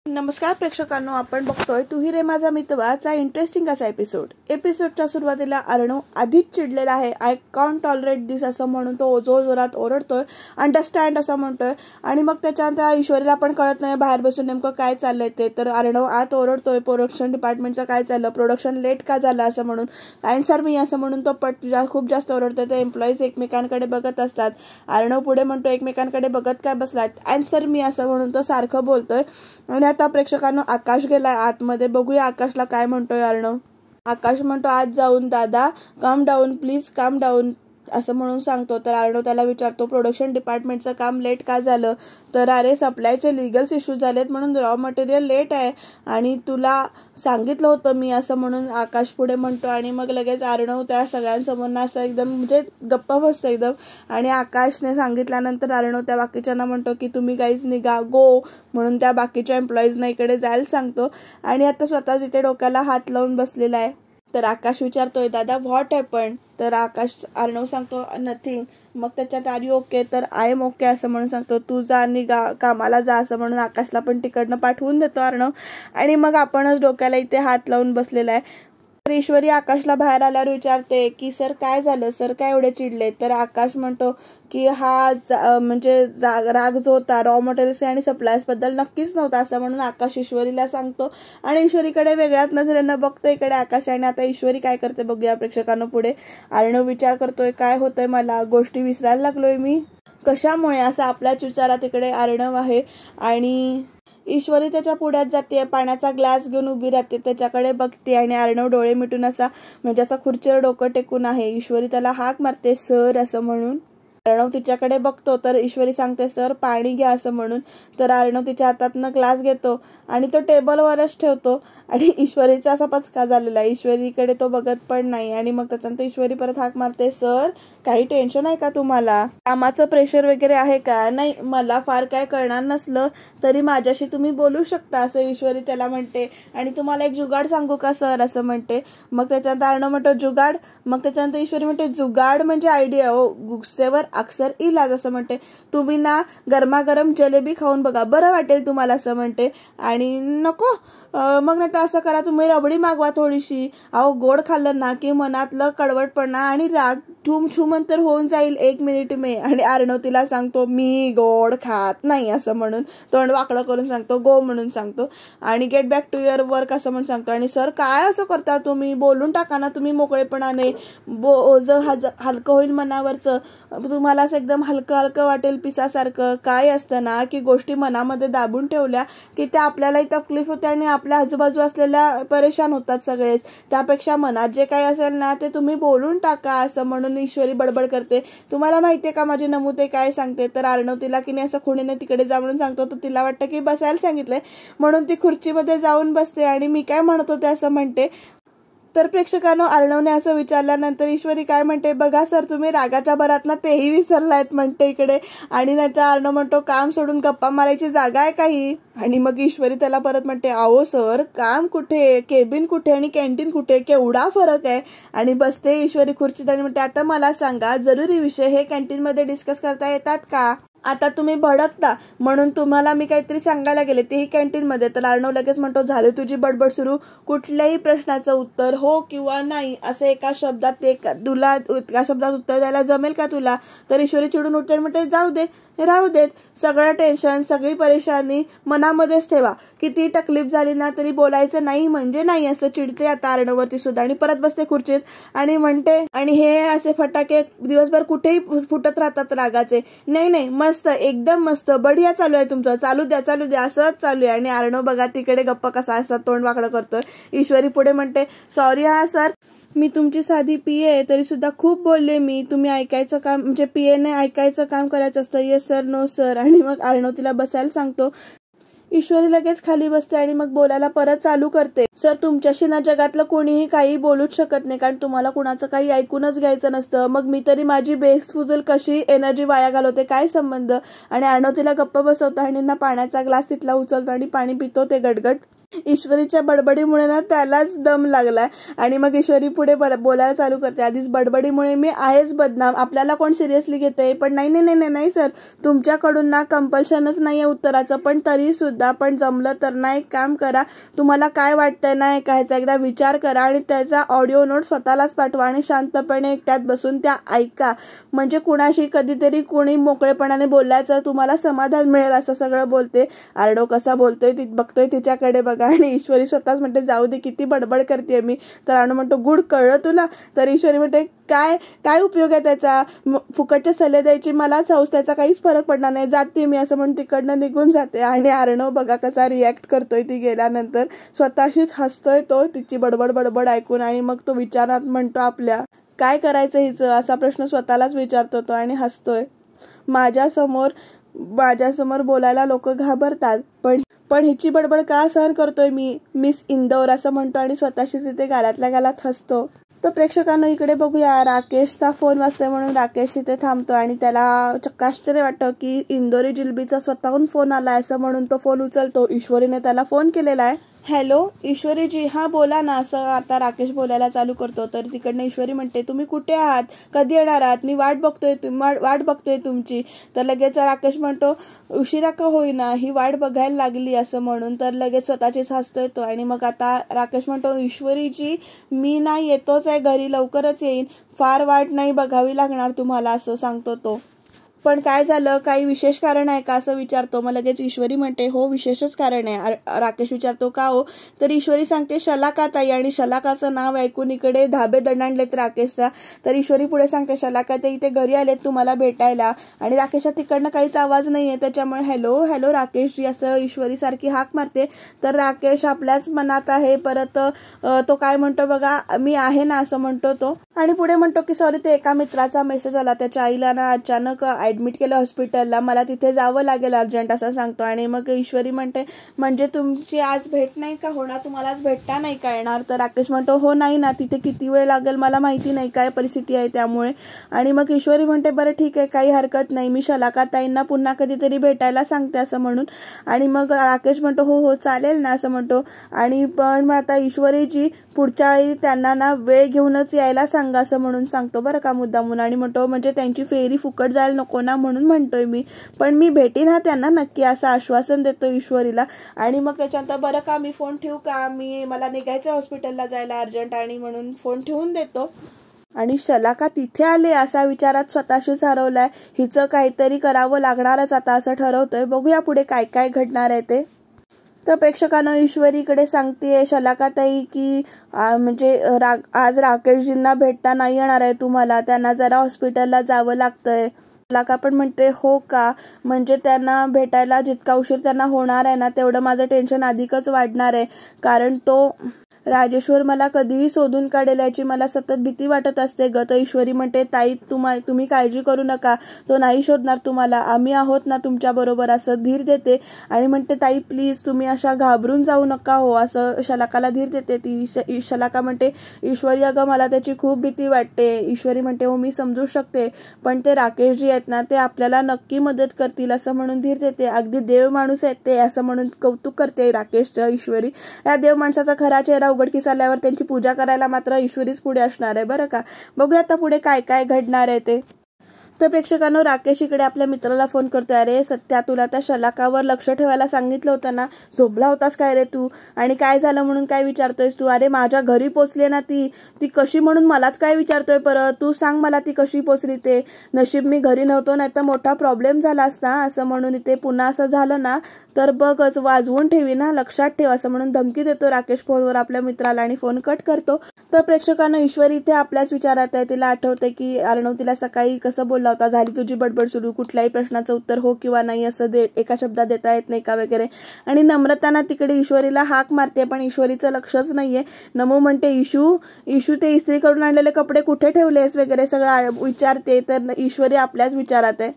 नमस्कार प्रेक्षकांनो, आपण बघतोय तू ही रे माझा मित्रचा इंटरेस्टिंग असा एपिसोडच्या सुरुवातीला अर्णव आधीच चिडलेला आहे. आय कॉन्ट टॉलरेट दिस असं म्हणून तो जोरात ओरडतोय. अंडरस्टँड असं म्हणतोय आणि मग त्याच्यानंतर ईश्वरीला पण कळत नाही बाहेर बसून नेमकं काय चाललंय ते. तर अर्णव आत ओरडतोय प्रोडक्शन डिपार्टमेंटचं काय चाललं, प्रोडक्शन लेट का झालं असं म्हणून. आन्सर मी असं म्हणून तो खूप जास्त ओरडतोय. ते एम्प्लॉईज एकमेकांकडे बघत असतात. अर्णव पुढे म्हणतो एकमेकांकडे बघत काय बसलात, आन्सर मी असं म्हणून तो सारखं बोलतोय. आणि आता प्रेक्षकांनो आकाश गेलाय आतमध्ये, बघूया आकाशला काय म्हणतोय अर्णव. आकाश म्हणतो आत जाऊन दादा काम डाऊन प्लीज काम डाऊन असं म्हणून सांगतो. तर अर्णव त्याला विचारतो प्रोडक्शन डिपार्टमेंटचं काम लेट का झालं. तर अरे सप्लायचे लिगल्स इश्यूज झालेत म्हणून रॉ मटेरियल लेट आहे आणि तुला सांगितलं होतं मी असं म्हणून आकाश पुढे म्हणतो. आणि मग लगेच अर्णव त्या सगळ्यांसमोर असं एकदम म्हणजे गप्प बसतो एकदम. आणि आकाशने सांगितल्यानंतर अर्णव त्या बाकीच्यांना म्हणतो की तुम्ही गाईज निघा गो म्हणून त्या बाकीच्या एम्प्लॉईजना इकडे जायला सांगतो. आणि आता स्वतःच इथे डोक्याला हात लावून बसलेला आहे. तर आकाश विचारतोय दादा व्हॉट हॅपन. तर आकाश अर्णव सांगतो नथिंग. मग त्याच्यात आर यू ओके. तर आय एम ओके असं म्हणून सांगतो. तू जा आणि कामाला जा असं म्हणून आकाशला पण तिकडनं पाठवून देतो अर्णव. आणि मग आपणच डोक्याला इथे हात लावून बसलेला आहे. तर ईश्वरी आकाशला बाहेर आल्यावर विचारते की सर काय झालं, सर काय एवढे चिडले. तर आकाश म्हणतो की हा राग जो होता रॉ मटेरियल्स आणि सप्लायर्स बद्दल नक्कीच नव्हता असं म्हणून आकाश ईश्वरीला सांगतो. आणि ईश्वरीकडे वेगळ्याच नजरेनं बघतो इकडे आकाश. आणि आता ईश्वरी काय करते बघूया प्रेक्षकांना पुढे. अर्णव विचार करतोय काय होतंय, मला गोष्टी विसरायला लागलोय मी कशामुळे, असं आपल्याच विचारात इकडे अर्णव आहे. आणि ईश्वरी त्याच्या पुढ्यात जाते, पाण्याचा ग्लास घेऊन उभी राहते, त्याच्याकडे बघते. आणि अर्णव डोळे मिटून असा म्हणजे असं खुर्चीवर डोकं टेकून आहे. ईश्वरी त्याला हाक मारते सर असं म्हणून. अर्णव तिच्याकडे बघतो तर ईश्वरी सांगते सर पाणी घ्या असं म्हणून. तर अर्णव तिच्या हातातनं ग्लास घेतो आणि तो टेबलवरच ठेवतो. आणि ईश्वरीचा असा पचका झालेला आहे, ईश्वरीकडे तो बघत पण नाही. आणि मग त्याच्यानंतर ईश्वरी परत हाक मारते सर काही टेन्शन आहे का तुम्हाला, कामाचं प्रेशर वगैरे आहे का. नाही मला फार काय कळणार नसलं तरी माझ्याशी तुम्ही बोलू शकता असं ईश्वरी त्याला म्हणते. आणि तुम्हाला एक जुगाड सांगू का सर असं म्हणते. मग त्याच्यानंतर अर्णव म्हणतो जुगाड. मग त्याच्यानंतर ईश्वरी म्हणते जुगाड म्हणजे आयडिया हो, गुस्सेवर अक्सर इलाज असं म्हणते. तुम्ही ना गरमागरम जलेबी खाऊन बघा बरं वाटेल तुम्हाला असं म्हणते. आणि नको मग नाही तर असं करा तुम्ही रबडी मागवा थोडीशी. अहो गोड खाल्लं ना की मनातलं कडवटपणा आणि राग छुमंतर होऊन जाईल 1 मिनिट में. आणि अर्णव तिला सांगतो मी गोड खात नाही असं म्हणून तोंड वाकडं करून सांगतो, गो म्हणून सांगतो. आणि get back to your work असं म्हणून सांगतो. आणि सर काय असं करता तुम्ही, बोलून टाका ना तुम्ही मोकळेपणाने, हलकं होईल मनावरचं, तुम्हाला असं एकदम हलकं हलकं वाटेल पिसासारखं. काय असतं ना की गोष्टी मनामध्ये दाबून ठेवल्या की त्या आपल्यालाही तकलीफ होते आणि आपल्या आजूबाजू असलेल्या परेशान होतात सगळेच. त्यापेक्षा मनात जे काही असेल ना ते तुम्ही बोलून टाका असं म्हणून ईश्वरी बडबड करते. तुम्हाला माहितीये का माझे नमुते काय सांगते. तर अर्णव तिला की नाही असं खुणीने तिकडे जा म्हणून सांगतो. तर तिला वाटतं की बसायला सांगितलंय म्हणून ती खुर्चीमध्ये जाऊन बसते. आणि मी काय म्हणत होते असं म्हणते. तर प्रेक्षकांनो अर्णवने असं विचारल्यानंतर ईश्वरी काय म्हणते बघा सर तुम्ही रागाच्या भरात ना तेही विसरलायत म्हणते इकडे. आणि त्याचा अर्णव म्हणतो काम सोडून गप्पा मारायची जागा आहे काही. आणि मग ईश्वरी त्याला परत म्हणते अहो सर काम कुठे, केबिन कुठे आणि कॅन्टीन कुठे, केवढा फरक आहे. आणि बसते ईश्वरी खुर्चीत आणि म्हणते आता मला सांगा जरुरी विषय हे कॅन्टीनमध्ये डिस्कस करता येतात का. आता तुम्ही भडकता म्हणून तुम्हाला मी काहीतरी सांगायला गेले तेही कॅन्टीनमध्ये. तर अर्णव लगेच म्हणतो झाली तुझी बडबड सुरू, कुठल्याही प्रश्नाचं उत्तर हो किंवा नाही असं एका शब्दात उत्तर द्यायला जमेल का तुला. तर ईश्वरी चिडून उठते म्हणते जाऊ दे राहू देत, सगळं टेन्शन सगळी परेशानी मनामध्येच ठेवा, किती तकलीफ झाली ना तरी बोलायचं नाही म्हणजे नाही असं चिडते आता अर्णववरती सुद्धा. आणि परत बसते खुर्चीत आणि म्हणते आणि हे असे फटाके दिवसभर कुठेही फुटत राहतात रागाचे. नाही मस्त एकदम मस्त बढिया चालू आहे तुमचं, चालू द्या असंच चालू आहे. आणि अर्णव बघा तिकडे गप्प कसा असं तोंड वाकडं करतोय. ईश्वरी पुढे म्हणते सॉरी हा सर, मी तुमची साधी पीए आहे तरी सुद्धा खूप बोलले मी, तुम्ही ऐकायचं काम म्हणजे पीएने ऐकायचं काम करायचं असतं, येस सर नो सर. आणि मग अर्णव तिला बसायला सांगतो. ईश्वरी लगेच खाली बसते आणि मग बोलायला परत चालू करते. सर तुमच्याशी ना जगातलं कोणीही काही बोलूच शकत नाही कारण तुम्हाला कुणाचं काही ऐकूनच घ्यायचं नसतं. मग मी तरी माझी बेफुजल कशी एनर्जी वाया घालवते काय संबंध. आणि अर्णव तिला गप्प बसवतो आणि ना पाण्याचा ग्लास तिथला उचलतो आणि पाणी पितो ते गटगट. ईश्वरीच्या बडबडीमुळे ना त्यालाच दम लागलाय आणि मग ईश्वरी पुढे बोलायला चालू करते. आधीच बडबडीमुळे मी आहेच बदनाम, आपल्याला कोण सिरियसली घेते. पण नाही नाही नाही नाही सर, तुमच्याकडून ना कंपल्शनच नाही आहे उत्तराचं, पण तरी सुद्धा पण जमलं तर ना एक काम करा, तुम्हाला काय वाटतंय ना ऐकायचा एकदा विचार करा आणि त्याचा ऑडिओ नोट स्वतःलाच पाठवा आणि शांतपणे एकट्यात बसून त्या ऐका. म्हणजे कुणाशी कधीतरी कोणी मोकळेपणाने बोलायचं तुम्हाला समाधान मिळेल असं सगळं बोलते. आरडो कसा बोलतोय बघतोय तिच्याकडे बघा आणि ईश्वरी स्वतःच म्हणते जाऊ दे किती बडबड करते मी. तर आरडो म्हणतो गुड, कळलं तुला. तर ईश्वरी म्हणते काय काय उपयोग आहे त्याचा, फुकटचे सल्ले द्यायची मलाच हौस, त्याचा काहीच फरक पडणार नाही, जाते मी असं म्हणून तिकडनं निघून जाते. आणि आर्णव बघा कसा रिॲक्ट करतोय ती गेल्यानंतर, स्वतःशीच हसतोय तो तिची बडबड बडबड ऐकून. आणि मग तो विचारात म्हणतो आपल्या काय करायचं हिचं असा प्रश्न स्वतःलाच विचारतो तो आणि हसतोय. माझ्यासमोर बोलायला लोक घाबरतात, पण हिची बडबड का सहन करतोय मी, मिस इंदौर असं म्हणतो आणि स्वतःशीच तिथे गालातल्या गालात हसतो. तर प्रेक्षकांना इकडे बघूया, राकेशचा फोन वाजतोय म्हणून राकेश तिथे थांबतो आणि त्याला चक्क आश्चर्य वाटतं की इंदोरी जिलबीचा स्वतःहून फोन आलाय असं म्हणून तो फोन उचलतो. ईश्वरीने त्याला फोन केलेला आहे. हॅलो ईश्वरीजी, हां बोला ना असं आता राकेश बोलायला चालू करतो. तर तिकडनं ईश्वरी म्हणते तुम्ही कुठे आहात, कधी येणार आहात, मी वाट बघतोय तुमची. तर लगेच राकेश म्हणतो उशिरा का होईना, ही वाट बघायला लागली असं म्हणून. तर लगेच स्वतःचीच हसतोय तो. आणि मग आता राकेश म्हणतो ईश्वरीजी मी नाही येतोच आहे घरी, लवकरच येईन, फार वाट नाही बघावी लागणार तुम्हाला असं सांगतो तो. पण काय झालं, काही विशेष कारण आहे का असं विचारतो. मग लगेच ईश्वरी म्हणते हो विशेषच कारण आहे. राकेश विचारतो का हो. तर ईश्वरी सांगते शलाकाताई. आणि शलाकाचं नाव ऐकून इकडे धाबे दणाणलेत राकेशचा. तर ईश्वरी पुढे सांगते शलाकाताई इथे घरी आलेत तुम्हाला भेटायला. आणि राकेशच्या तिकडनं काहीच आवाज नाहीये, त्याच्यामुळे हॅलो राकेशजी असं ईश्वरी सारखी हाक मारते. तर राकेश आपल्याच मनात आहे. परत तो काय म्हणतो बघा, मी आहे ना असं म्हणतो तो. आणि पुढे म्हणतो की सॉरी, ते एका मित्राचा मेसेज आला, त्याच्या आईला ना अचानक ऍडमिट केलं हॉस्पिटलला, मला तिथे जावं लागेल अर्जंट असं सांगतो. आणि मग ईश्वरी म्हणते म्हणजे तुमची आज भेट नाही का होणार, तुम्हाला आज भेटता नाही का येणार. तर राकेश म्हणतो हो नाही ना, तिथे किती वेळ लागेल मला माहिती नाही, काय परिस्थिती आहे त्यामुळे. आणि मग ईश्वरी म्हणते बरं ठीक आहे काही हरकत नाही, मी शलाकाताईंना पुन्हा कधीतरी भेटायला सांगते असं म्हणून. आणि मग राकेश म्हणतो हो चालेल ना असं म्हणतो. आणि पण आता ईश्वरीजी पुढच्या वेळी त्यांना ना वेळ घेऊनच यायला सांगा असं म्हणून सांगतो बरं का मुद्दामून. आणि म्हणतो म्हणजे त्यांची फेरी फुकट जायला नको ना म्हणून म्हणतोय मी, पण मी भेटीन हा त्यांना नक्की असं आश्वासन देतो ईश्वरीला. आणि मग त्याच्यानंतर बरं का मी फोन ठेवू का, मला निघायचं हॉस्पिटलला जायला अर्जंट आणि म्हणून फोन ठेवून देतो. आणि शलाका तिथे आले असा विचारात स्वतःशीच हरवलाय, हिचं काहीतरी करावं लागणारच आता असं ठरवतोय. बघूया पुढे काय काय घडणार आहे ते. तर प्रेक्षकांना ईश्वरीकडे सांगते शलाकाताई की म्हणजे आज राकेशजींना भेटता नाही येणार आहे तुम्हाला, त्यांना जरा हॉस्पिटलला जावं लागतंय. शलाका पण म्हणते हो का, म्हणजे त्यांना भेटायला जितका उशीर त्यांना होणार आहे ना तेवढं माझं टेन्शन अधिकच वाढणार आहे, कारण तो राजेश्वर मला कधीही शोधून काढेल याची मला सतत भीती वाटत असते ग. तर ईश्वरी म्हणते ताई तुम्ही काळजी करू नका, तो नाही शोधणार तुम्हाला, आम्ही आहोत ना तुमच्या बरोबर असं धीर देते. आणि म्हणते ताई प्लीज तुम्ही अशा घाबरून जाऊ नका हो असं शलाकाला धीर देते ती. शलाका म्हणते ईश्वरी अगं मला त्याची खूप भीती वाटते. ईश्वरी म्हणते हो मी समजू शकते, पण ते राकेशजी आहेत ना ते आपल्याला नक्की मदत करतील असं म्हणून धीर देते. अगदी देव माणूस आहेत ते असं म्हणून कौतुक करते राकेशचं ईश्वरी. या देव माणसाचा खरा चेहरा उघडकीस आल्यावर त्यांची पूजा करायला मात्र ईश्वरीच पुढे असणार आहे बरं का. बघूया आता पुढे काय काय घडणार आहे ते. तर प्रेक्षकांनो राकेश इकडे आपल्या मित्राला फोन करतोय, अरे सत्या तुला त्या शलाकावर लक्ष ठेवायला सांगितलं होतं ना, झोपला होतास काय रे तू, आणि काय झालं म्हणून काय विचारतोयस तू, अरे माझ्या घरी पोचली ना ती कशी म्हणून मलाच काय विचारतोय परत, तू सांग मला ती कशी पोचली ते, नशीब मी घरी नव्हतो नाही तर मोठा प्रॉब्लेम झाला असता असं म्हणून. इथे पुन्हा असं झालं ना तर बघच वाजवून ठेवी ना, लक्षात ठेव असं म्हणून धमकी देतो राकेश फोनवर आपल्या मित्राला आणि फोन कट करतो. तर प्रेक्षकांना ईश्वरी इथे आपल्याच विचारात आहे, तिला आठवते की अर्णव तिला सकाळी कसं बोलला होता, झाली तुझी बडबड सुरू, कुठल्याही प्रश्नाचं उत्तर हो किंवा नाही असं एका शब्दात देता येत नाही का वगैरे. आणि नम्रताना तिकडे ईश्वरीला हाक मारते पण ईश्वरीचं लक्षच नाहीये. नमू म्हणते ईशू ते इस्त्री करून आणलेले कपडे कुठे ठेवलेस वगैरे सगळं विचारते. तर ईश्वरी आपल्याच विचारात आहे.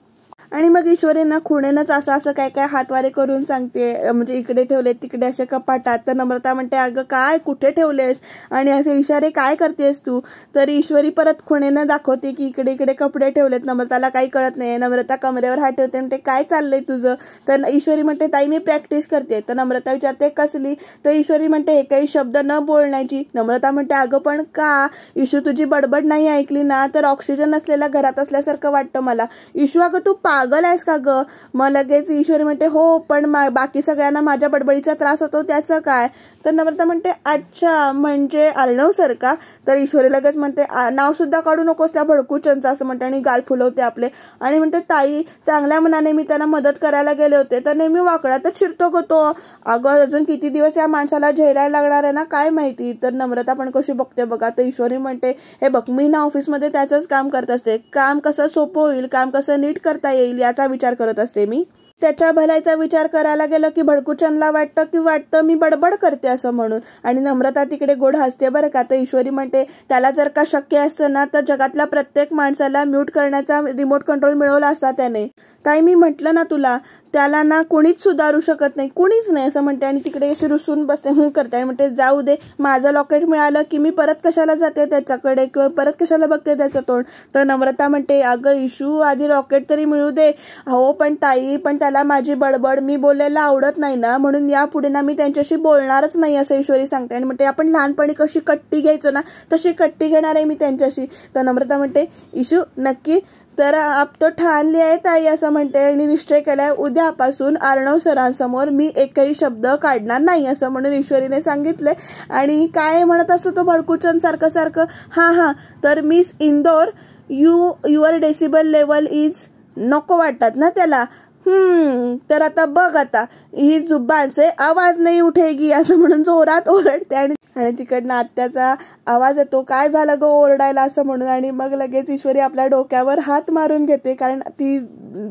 आणि मग ईश्वरींना खुणेनच असं काय काय हातवारे करून सांगते, म्हणजे इकडे ठेवले तिकडे असे कपाटात. तर नम्रता म्हणते अगं काय कुठे ठेवलेस आणि असे इशारे काय करतेस तू. तर ईश्वरी परत खुणेनं दाखवते की इकडे इकडे कपडे ठेवलेत. नम्रताला काही कळत नाही. नम्रता कमरेवर हात ठेवते, म्हणते काय चाललंय तुझं. तर ईश्वरी म्हणते ताई मी प्रॅक्टिस करते. तर नम्रता विचारते कसली. तर ईश्वरी म्हणते हे काही शब्द न बोलण्याची. नम्रता म्हणते अगं पण का ईशू, तुझी बडबड नाही ऐकली ना तर ऑक्सिजन नसलेल्या घरात असल्यासारखं वाटतं मला. ईशू अगं तू पागल आहेस का ग. मग लगेच ईश्वरी म्हणते हो पण बाकी सगळ्यांना माझ्या बडबडीचा त्रास होतो त्याचं काय. तर नम्रता म्हणते अच्छा म्हणजे अर्णव सर का. तर ईश्वरी लगेच म्हणते नाव सुद्धा काढू नकोस त्या भडकूचंचं असं म्हणते आणि गाल फुलवते आपले आणि म्हणते ताई चांगल्या मनाने मी त्यांना मदत करायला गेले होते तर नेहमी वाकड्यातच शिरतो ग तो. अगं अजून किती दिवस या माणसाला झेलायला लागणार आहे ना काय माहिती. तर नम्रता पण कशी बघते बघा. तर ईश्वरी म्हणते हे बघ मी ना ऑफिसमध्ये त्याचंच काम करत असते. काम कसं सोपं होईल, काम कसं नीट करता येईल याचा विचार करत असते मी. त्याच्या भल्याचा विचार करायला गेलं की भडकूचंदला वाटतं मी बडबड करते असं म्हणून. आणि नम्रता तिकडे गोड हसते बरं का. तर ईश्वरी म्हणते त्याला जर का शक्य असतं ना तर जगातल्या प्रत्येक माणसाला म्यूट करण्याचा रिमोट कंट्रोल मिळवला असता त्याने. ताई मी म्हटलं ना तुला त्याला ना कोणीच सुधारू शकत नाही, कोणीच नाही असं म्हणते आणि तिकडे अशी रुसून बसते करते आणि म्हणते जाऊ दे माझं लॉकेट मिळालं की मी परत कशाला जाते त्याच्याकडे किंवा परत कशाला बघते त्याचं तोंड. तर नम्रता म्हणते अगं इशू आधी लॉकेट तरी मिळू दे. हो पण ताई पण त्याला माझी बडबड मी बोलायला आवडत नाही ना म्हणून यापुढे ना मी त्यांच्याशी बोलणारच नाही असं ईश्वरी सांगते. आणि म्हणते आपण लहानपणी कशी कट्टी घ्यायचो ना तशी कट्टी घेणार आहे मी त्यांच्याशी. तर नम्रता म्हणते इशू नक्की. तर आप तो ठाणली आहे ताई असं म्हणते आणि निश्चय केलाय उद्यापासून अर्णव सरांसमोर मी एकही शब्द काढणार नाही असं म्हणून ईश्वरीने सांगितले. आणि काय म्हणत असतो तो भडकूचंद सारखं हां तर miss Indore your decibel level is नको वाटतात ना त्याला. तर आता बघ आता ही जुब्बान से आवाज नाही उठेगी असं म्हणून जोरात ओरडते आणि तिकडनं आत्याचा आवाज येतो काय झालं ग ओरडायला असं म्हणून. आणि मग लगेच ईश्वरी आपल्या डोक्यावर हात मारून घेते कारण ती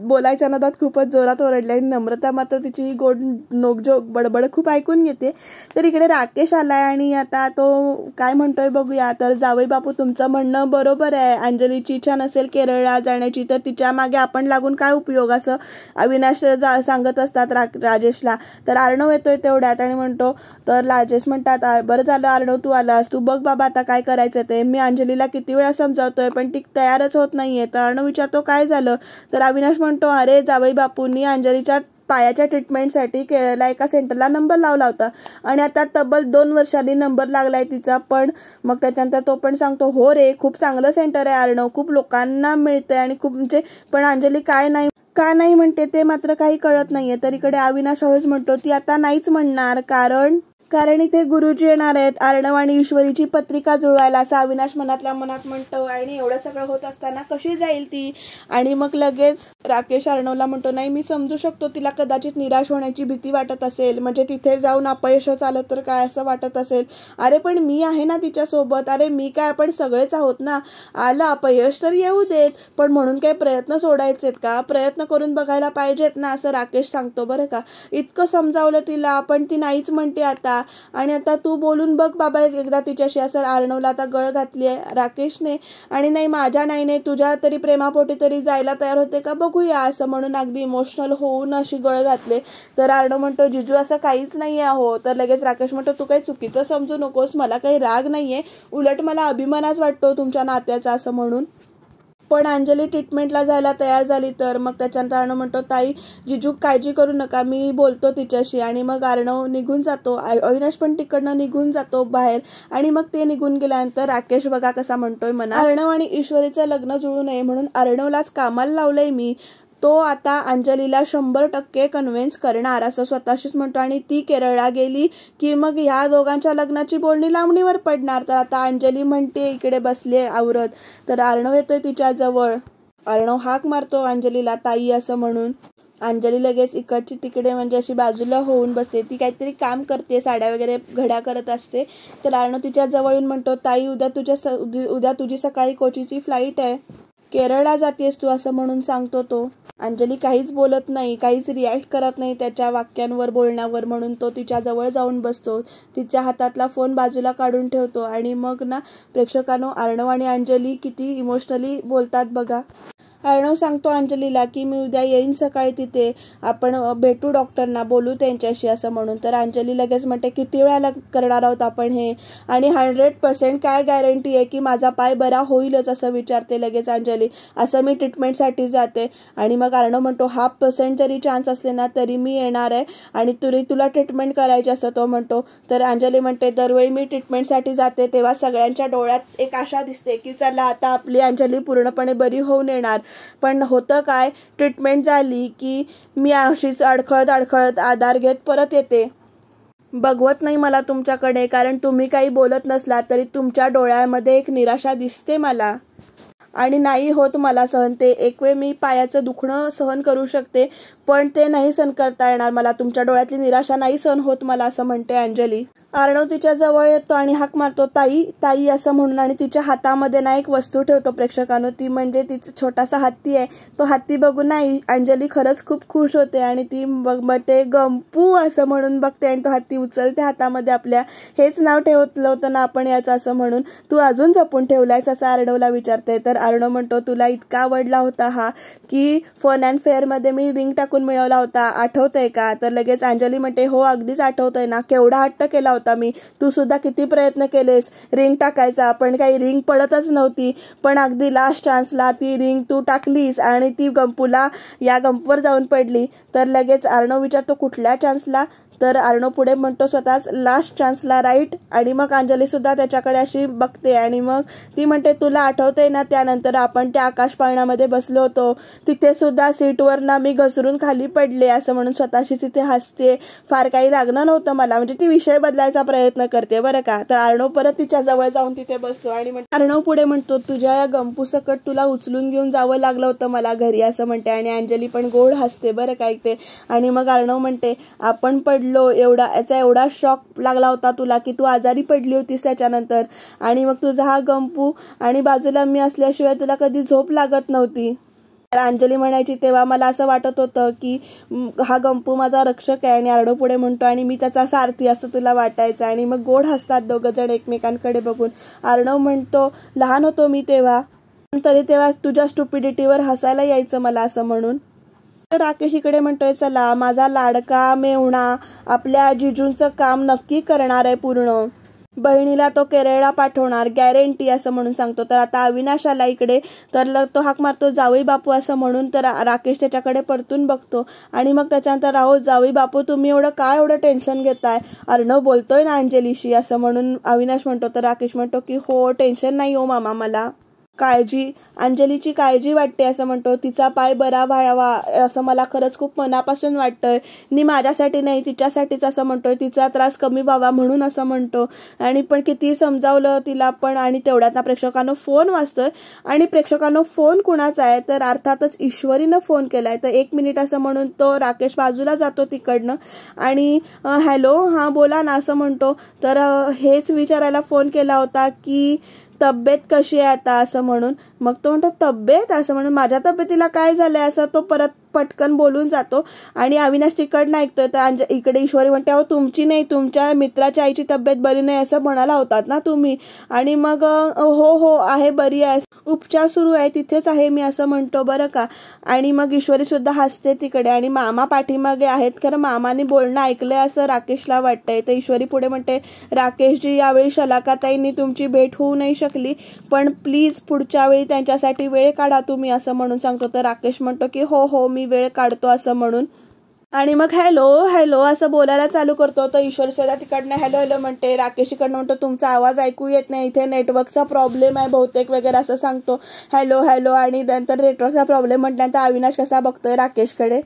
बोलायच्या नादात खूपच जोरात ओरडली आणि नम्रता मात्र तिची गोड नोकझोक बडबड खूप ऐकून घेते. तर इकडे राकेश आलाय आणि आता तो काय म्हणतोय बघूया. तर जावई बापू तुमचं म्हणणं बरोबर आहे. अंजलीची इच्छा नसेल केरळला जाण्याची तर तिच्या मागे आपण लागून काय उपयोग असं अविनाश सांगत असतात राजेशला. तर अर्णव येतोय तेवढ्यात आणि म्हणतो तर राजेश म्हणतात बरं झालं अर्णव तू आलास, तू बघ बाबा आता काय करायचं ते. मी अंजलीला किती वेळा समजावतोय पण ती तयारच होत नाहीये. तर अर्णव विचारतो काय झालं. तर अविनाश म्हणतो अरे जावई बापूंनी अंजलीच्या पायाच्या ट्रीटमेंटसाठी केरळला एका सेंटरला नंबर लावला होता आणि आता तब्बल 2 वर्षांनी नंबर लागलाय तिचा. पण मग त्याच्यानंतर तो पण सांगतो हो रे खूप चांगलं सेंटर आहे अर्णव, खूप लोकांना मिळतंय आणि खूप म्हणजे पण अंजली काय नाही म्हणते ते मात्र काही कळत नाहीये. तर इकडे अविनाश हळूच म्हणतो ती आता नाहीच म्हणणार कारण इथे गुरुजी येणार आहेत अर्णव आणि ईश्वरीची पत्रिका जुळवायला असं अविनाश मनातल्या मनात म्हणतो. आणि एवढं सगळं होत असताना कशी जाईल ती. आणि मग लगेच राकेश अर्णवला म्हणतो नाही मी समजू शकतो तिला कदाचित निराश होण्याची भीती वाटत असेल, म्हणजे तिथे जाऊन अपयशच आलं तर काय असं वाटत असेल. अरे पण मी आहे ना तिच्यासोबत, अरे मी काय आपण सगळेच आहोत ना. आलं अपयश तर येऊ देत पण म्हणून काय प्रयत्न सोडायचेत का, प्रयत्न करून बघायला पाहिजेत ना असं राकेश सांगतो बरं का. इतकं समजावलं तिला पण ती नाहीच म्हणते आता. आणि आता तू बोलून बघ बाबा एकदा तिच्याशी असं अर्णवला आता गळ घातली आहे राकेशने. आणि नाही माझ्या नाही तुझ्या तरी प्रेमापोटी तरी जायला तयार होते का बघूया असं म्हणून अगदी इमोशनल होऊन अशी गळ घातले. तर अर्णव म्हणतो जिजू असं काहीच नाही आहे. तर लगेच राकेश म्हणतो तू काही चुकीचं समजू नकोस, मला काही राग नाहीये, उलट मला अभिमानच वाटतो तुमच्या नात्याचा असं म्हणून. पण अंजली ट्रीटमेंटला जायला तयार झाली तर मग त्याच्यानंतर अर्णव म्हणतो ताई जिजू काळजी करू नका मी बोलतो तिच्याशी. आणि मग अर्णव निघून जातो. अविनाश पण तिकडनं निघून जातो बाहेर. आणि मग ते निघून गेल्यानंतर राकेश बघा कसा म्हणतोय मना अर्णव आणि ईश्वरीचं लग्न जुळू नये म्हणून अर्णवलाच कामाला लावलंय मी. तो आता अंजलीला 100% कन्व्हिन्स करणार असं स्वतःशीच म्हणतो. आणि ती केरळला गेली की मग ह्या दोघांच्या लग्नाची बोलणी लांबणीवर पडणार. तर आता अंजली म्हणते इकडे बसले आवरत. तर अर्णव येतोय तिच्या जवळ. अर्णव हाक मारतो अंजलीला ताई असं म्हणून. अंजली लगेच इकडची तिकडे म्हणजे अशी बाजूला होऊन बसते. ती काहीतरी काम करते, साड्या वगैरे घड्या करत असते. तर अर्णव तिच्या जवळ येऊन म्हणतो ताई उद्या तुझी सकाळी कोचीची फ्लाईट आहे, केरळला जातेस तू असं म्हणून सांगतो तो. अंजली काहीच बोलत नाही, काहीच रिॲक्ट करत नाही त्याच्या वाक्यांवर बोलण्यावर. म्हणून तो तिच्या जवळ जाऊन बसतो, तिच्या हातातला फोन बाजूला काढून ठेवतो. आणि मग ना प्रेक्षकांनो अर्णव आणि अंजली किती इमोशनली बोलतात बघा. अर्णव सांगतो अंजलीला की मी उद्या येईन सकाळी, तिथे आपण भेटू डॉक्टरना, बोलू त्यांच्याशी असं म्हणून. तर अंजली लगेच म्हणते किती वेळाला करणार आहोत आपण हे, आणि 100% काय गॅरंटी आहे की माझा पाय बरा होईलच असं विचारते लगेच अंजली. असं मी ट्रीटमेंटसाठी जाते. आणि मग अर्णव म्हणतो 0.5% जरी चान्स असले ना तरी मी येणार आहे आणि तुला ट्रीटमेंट करायची असं तो म्हणतो. तर अंजली म्हणते दरवेळी मी ट्रीटमेंटसाठी जाते तेव्हा सगळ्यांच्या डोळ्यात एक आशा दिसते की चला आता आपली अंजली पूर्णपणे बरी होऊन येणार. पण होतं काय, ट्रीटमेंट झाली की मी अशीच अडखळत आधार घेत परत येते. बघवत नाही मला तुमच्याकडे, कारण तुम्ही काही बोलत नसला तरी तुमच्या डोळ्यामध्ये एक निराशा दिसते मला, आणि नाही होत मला सहन ते. एक वेळ मी पायाचं दुखणं सहन करू शकते, पण ते नाही सहन करता येणार मला. तुमच्या डोळ्यातली निराशा नाही सहन होत मला असं म्हणते अंजली. अर्णव तिच्या जवळ येतो आणि हाक मारतो ताई ताई असं म्हणून, आणि तिच्या हातामध्ये ना एक वस्तू ठेवतो प्रेक्षकांनो. ती म्हणजे तिचा छोटासा हत्ती आहे. तो हत्ती बघून नाही अंजली खरंच खूप खुश होते आणि ती बघते गंपू असं म्हणून बघते, आणि तो हत्ती उचलते हातामध्ये आपल्या. हेच नाव ठेवलं होतं ना आपण याचं असं म्हणून, तू अजून जपून ठेवलायस असं अर्णवला विचारते. तर अर्णव म्हणतो तुला इतका आवडला होता हा की फन अँड फेअरमध्ये मी रिंग टाकून मिळवला होता, आठवतंय का? तर लगेच अंजली म्हणते हो अगदीच आठवतंय ना, केवढा हट्ट केला होता मी, तू सुद्धा किती प्रयत्न केलेस रिंग टाकायचा, पण काही रिंग पडतच नव्हती. पण अगदी लास्ट चान्सला ती रिंग तू टाकलीस आणि ती गंपूवर जाऊन पडली. तर लगेच अर्णव विचारतो कुठल्या चान्सला? तर अर्णव पुढे म्हणतो स्वतःच लास्ट चान्सला राईट. आणि मग अंजली सुद्धा त्याच्याकडे अशी बघते आणि मग ती म्हणते तुला आठवतंय ना त्यानंतर आपण त्या आकाश पाळण्यामध्ये बसलो होतो, तिथे सुद्धा सीटवर ना मी घसरून खाली पडले असं म्हणून स्वतःशी तिथे हसते. फार काही लागलं नव्हतं मला, म्हणजे ती विषय बदलायचा प्रयत्न करते बरं का. तर अर्णव परत तिच्या जवळ जाऊन तिथे बसतो आणि अर्णव पुढे म्हणतो तुझ्या या गंपू सकट तुला उचलून घेऊन जावं लागलं होतं मला घरी असं म्हणते. आणि अंजली पण गोड हसते बरं का इथे. आणि मग अर्णव म्हणते आपण पडलो याचा एवढा शॉक लागला होता तुला की तू आजारी पडली होतीस त्याच्यानंतर, आणि मग तुझा हा गंपू आणि बाजूला मी असल्याशिवाय तुला कधी झोप लागत नव्हती. अंजली म्हणायची तेव्हा मला असं वाटत होतं की हा गंपू माझा रक्षक आहे, आणि अर्णव पुढे म्हणतो आणि मी त्याचा सारथी असं तुला वाटायचं. आणि मग गोड हसतात दोघं जण एकमेकांकडे बघून. अर्णव म्हणतो लहान होतो मी तेव्हा, तरी तेव्हा तुझ्या स्टुपिडिटीवर हसायला यायचं मला असं म्हणून. तर राकेश इकडे म्हणतोय चला माझा लाडका मेहुणा आपल्या जिजूंचं काम नक्की करणार आहे पूर्ण, बहिणीला तो केरळला पाठवणार गॅरंटी असं म्हणून सांगतो. तर आता अविनाश आला इकडे, तर तो हाक मारतो जावई बापू असं म्हणून. तर राकेश त्याच्याकडे परतून बघतो आणि मग त्याच्यानंतर राहो जावई बापू तुम्ही एवढं टेन्शन घेताय, अर्णव बोलतोय ना अंजलीशी असं म्हणून अविनाश म्हणतो. तर राकेश म्हणतो की हो टेन्शन नाही हो मामा, मला अंजलीची काळजी वाटते असं म्हणतो, तिचा पाय बरा व्हावा असं मला खरंच खूप मनापासून वाटतंय, मी माझ्यासाठी नाही तिच्यासाठीच असं म्हणतोय, तिचा त्रास कमी व्हावा म्हणून असं म्हणतो. आणि पण किती समजावलं तिला पण, आणि तेवढ्यात ना प्रेक्षकांना फोन वाजतोय. आणि प्रेक्षकांना फोन कुणाचा आहे तर अर्थातच ईश्वरीनं फोन केलाय. तर 1 मिनिट असं म्हणून तो राकेश बाजूला जातो तिकडनं आणि हॅलो हां बोला ना असं म्हणतो. तर हेच विचारायला फोन केला होता की तब्येत कशी आहे आता असं म्हणून. मग तो म्हणतो तब्येत असं म्हणून, माझ्या तब्येतीला काय झालंय असं तो परत पटकन बोलून जातो. आणि अविनाश तिकडनं ऐकतोय. तर इकडे ईश्वरी म्हणते अहो तुमची नाही तुमच्या मित्राच्या आईची तब्येत बरी नाही असं म्हणाला होतात ना तुम्ही. आणि मग हो आहे बरी आहे, उपचार सुरू आहे तिथेच आहे मी असं म्हणतो बरं का. आणि मग ईश्वरी सुद्धा हसते तिकडे, आणि मामा पाठीमागे आहेत, खरं मामाने बोलणं ऐकलंय असं राकेशला वाटतंय. तर ईश्वरी पुढे म्हणते राकेशजी यावेळी शलाकाताईंनी तुमची भेट होऊ नाही शकली, पण प्लीज पुढच्या वेळी त्यांच्यासाठी वेळ काढा तुम्ही असं म्हणून सांगतो. तर राकेश म्हणतो की हो मी वेळ काढतो असं म्हणून. आणि मग हॅलो असं बोलायला चालू करतो. तर ईश्वरी सुद्धा तिकडनं हॅलो म्हणते. राकेश इकडनं म्हणतो तुमचा आवाज ऐकू येत नाही, इथे नेटवर्कचा प्रॉब्लेम आहे बहुतेक वगैरे असं सांगतो. हॅलो आणि नंतर नेटवर्कचा प्रॉब्लेम म्हटल्यानंतर अविनाश कसा बघतोय राकेशकडे,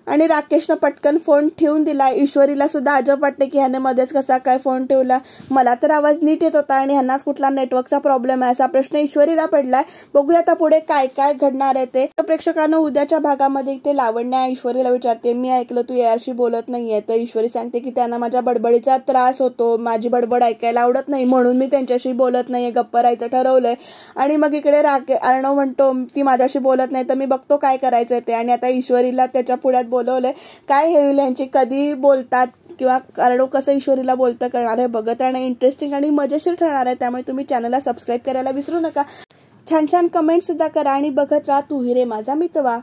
आणि राकेशनं पटकन फोन ठेवून दिला. ईश्वरीला सुद्धा अजब वाटते की ह्याने मध्येच कसा काय फोन ठेवला, मला तर आवाज नीट येत होता आणि ह्यांनाच कुठला नेटवर्कचा प्रॉब्लेम आहे असा प्रश्न ईश्वरीला पडलाय. बघूया आता पुढे काय काय घडणार आहे ते. प्रेक्षकांना उद्याच्या भागामध्ये इथे लावण्या ईश्वरीला विचारते मी ऐकलं तू यारशी बोलत नाहीये. तर ईश्वरी सांगते की त्यांना माझ्या बडबडीचा त्रास होतो, माझी बडबड ऐकायला आवडत नाही म्हणून मी त्यांच्याशी बोलत नाहीये, गप्प राहायचं ठरवलंय. आणि मग इकडे अर्णव म्हणतो ती माझ्याशी बोलत नाही तर मी बघतो काय करायचंय ते. आणि आता ईश्वरीला त्याच्या पुढ्यात बोलवलंय, काय होईल यांची कधी बोलतात किंवा अर्णव कसं ईश्वरीला बोलतं करणार आहे बघत राहणं इंटरेस्टिंग आणि मजेशीर ठरणार आहे. त्यामुळे तुम्ही चॅनलला सबस्क्राईब करायला विसरू नका. छान छान कमेंट सुद्धा करा आणि बघत राहा तू ही रे माझा मितवा.